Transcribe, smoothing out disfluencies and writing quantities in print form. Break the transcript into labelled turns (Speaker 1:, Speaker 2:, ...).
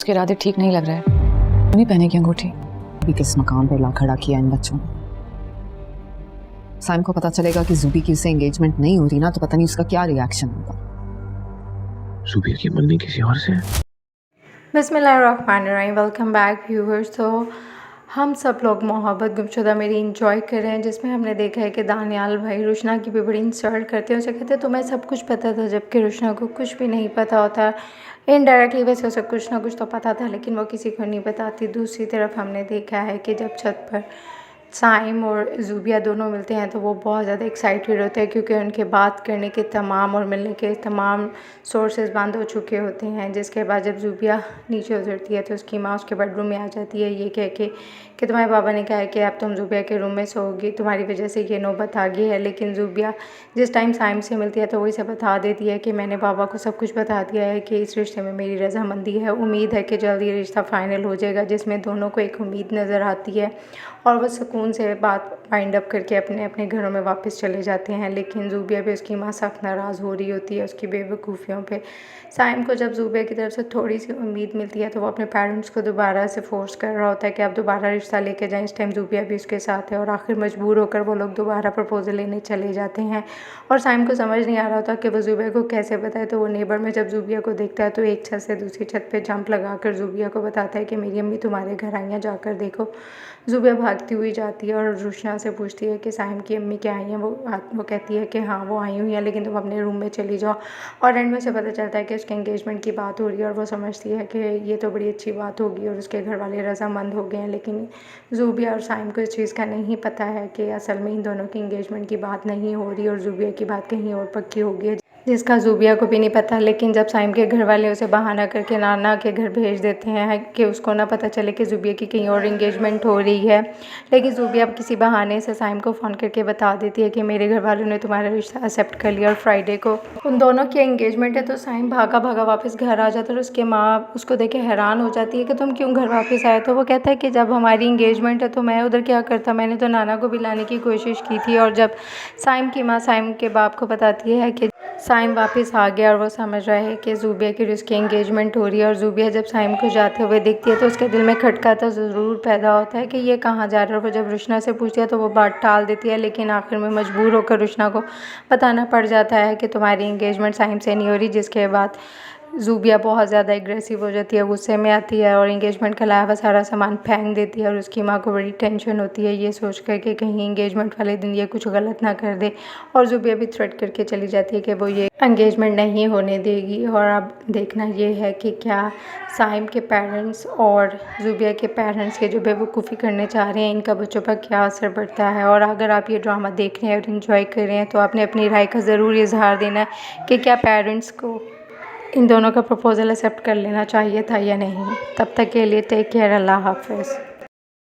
Speaker 1: उसके इरादे ठीक नहीं लग रहा है। नहीं पहनेगी अंगूठी।
Speaker 2: अभी किस मकाम पे ला खड़ा किया इन बच्चों ने। साइम को पता चलेगा कि ज़ुबी की उससे एंगेजमेंट नहीं हो रही ना, तो पता नहीं उसका क्या रिएक्शन होगा।
Speaker 3: ज़ुबी की मन्नी किसी और से है।
Speaker 4: बिस्मिल्लाहिर्रहमानिर्रहीम। Welcome back viewers. तो हम सब लोग मोहब्बत गुमशुदा मेरी इंजॉय कर रहे हैं, जिसमें हमने देखा है कि दानियाल भाई रुशना की भी बड़ी इंसल्ट करते हैं। उसे कहते हैं तुम्हें सब कुछ पता था, जबकि रुशना को कुछ भी नहीं पता होता। इनडायरेक्टली वैसे उसे कुछ ना कुछ तो पता था, लेकिन वो किसी को नहीं बताती। दूसरी तरफ हमने देखा है कि जब छत पर साइम और ज़ुबिया दोनों मिलते हैं तो वो बहुत ज़्यादा एक्साइटेड होते हैं, क्योंकि उनके बात करने के तमाम और मिलने के तमाम सोर्सेज बंद हो चुके होते हैं। जिसके बाद जब ज़ुबिया नीचे उतरती है तो उसकी माँ उसके बेडरूम में आ जाती है, ये कह के कि तुम्हारे बाबा ने कहा है कि अब तुम ज़ुबिया के रूम में सोओगी, तुम्हारी वजह से ये नौबत आ गई है। लेकिन ज़ुबिया जिस टाइम साइम से मिलती है तो वो इसे बता देती है कि मैंने बाबा को सब कुछ बता दिया है कि इस रिश्ते में मेरी रजामंदी है। उम्मीद है कि जल्द ये रिश्ता फ़ाइनल हो जाएगा, जिसमें दोनों को एक उम्मीद नज़र आती है और वो सुकून से बात वाइंड अप करके अपने अपने घरों में वापस चले जाते हैं। लेकिन ज़ुबिया भी उसकी माँ सख्त नाराज़ हो रही होती है उसकी बेवकूफ़ियों पे। साइम को जब ज़ुबिया की तरफ से थोड़ी सी उम्मीद मिलती है तो वो अपने पेरेंट्स को दोबारा से फोर्स कर रहा होता है कि आप दोबारा रिश्ता लेके जाएं। इस टाइम ज़ुबिया भी उसके साथ है और आखिर मजबूर होकर वो लोग दोबारा प्रपोजल लेने चले जाते हैं। और साइम को समझ नहीं आ रहा होता कि वो ज़ुबिया को कैसे बताए। तो वो नेबर में जब ज़ुबिया को देखता है तो एक छत से दूसरी छत पर जंप लगा कर ज़ुबिया को बताता है कि मेरी अम्मी तुम्हारे घर आई हैं, जाकर देखो। ज़ुबिया भागती हुई जाती है और रुशना से पूछती है कि साइम की अम्मी क्या आई हैं। वो कहती है कि हाँ वो आई हुई हैं, लेकिन तुम अपने रूम में चली जाओ। और एंड में से पता चलता है कि उसके एंगेजमेंट की बात हो रही है और वो समझती है कि ये तो बड़ी अच्छी बात होगी और उसके घर वाले रजामंद हो गए हैं। लेकिन ज़ुबिया और साइम को इस चीज़ का नहीं पता है कि असल में इन दोनों की एंगेजमेंट की बात नहीं हो रही और ज़ुबिया की बात कहीं और पक्की हो गई है, जिसका ज़ुबिया को भी नहीं पता। लेकिन जब साइम के घर वाले उसे बहाना करके नाना के घर भेज देते हैं कि उसको ना पता चले कि ज़ुबिया की कहीं और एंगेजमेंट हो रही है, लेकिन ज़ुबिया अब किसी बहाने से साइम को फ़ोन करके बता देती है कि मेरे घर वालों ने तुम्हारा रिश्ता एक्सेप्ट कर लिया और फ्राइडे को उन दोनों की एंगेजमेंट है। तो साइम भागा भागा वापस घर आ जाता है और उसके माँ उसको देख के हैरान हो जाती है कि तुम क्यों घर वापस आए। तो वो कहता है कि जब हमारी एंगेजमेंट है तो मैं उधर क्या करता, मैंने तो नाना को भी लाने की कोशिश की थी। और जब साइम की माँ साइम के बाप को बताती है कि साइम वापस आ गया और वो समझ रहा है कि ज़ुबिया की उसकी एंगेजमेंट हो रही है, और ज़ुबिया जब साइम को जाते हुए देखती है तो उसके दिल में खटका तो ज़रूर पैदा होता है कि ये कहाँ जा रहा है। और वो जब रुशना से पूछती है तो वो बात टाल देती है, लेकिन आखिर में मजबूर होकर रुशना को बताना पड़ जाता है कि तुम्हारी एंगेजमेंट साइम से नहीं हो रही। जिसके बाद ज़ुबिया बहुत ज़्यादा एग्रेसिव हो जाती है, गुस्से में आती है और एंगेजमेंट का लाया हुआ सारा सामान फेंक देती है। और उसकी माँ को बड़ी टेंशन होती है ये सोच कर कि कहीं एंगेजमेंट वाले दिन ये कुछ गलत ना कर दे। और ज़ुबिया भी थ्रेट करके चली जाती है कि वो ये एंगेजमेंट नहीं होने देगी। और अब देखना ये है कि क्या साइम के पेरेंट्स और ज़ुबिया के पेरेंट्स के जो बेवकूफ़ी करने चाह रहे हैं इनका बच्चों पर क्या असर पड़ता है। और अगर आप ये ड्रामा देख रहे हैं और इन्जॉय कर रहे हैं तो आपने अपनी राय का ज़रूर इजहार देना है कि क्या पेरेंट्स को इन दोनों का प्रपोज़ल एक्सेप्ट कर लेना चाहिए था या नहीं। तब तक के लिए टेक केयर, अल्लाह हाफ़िज़।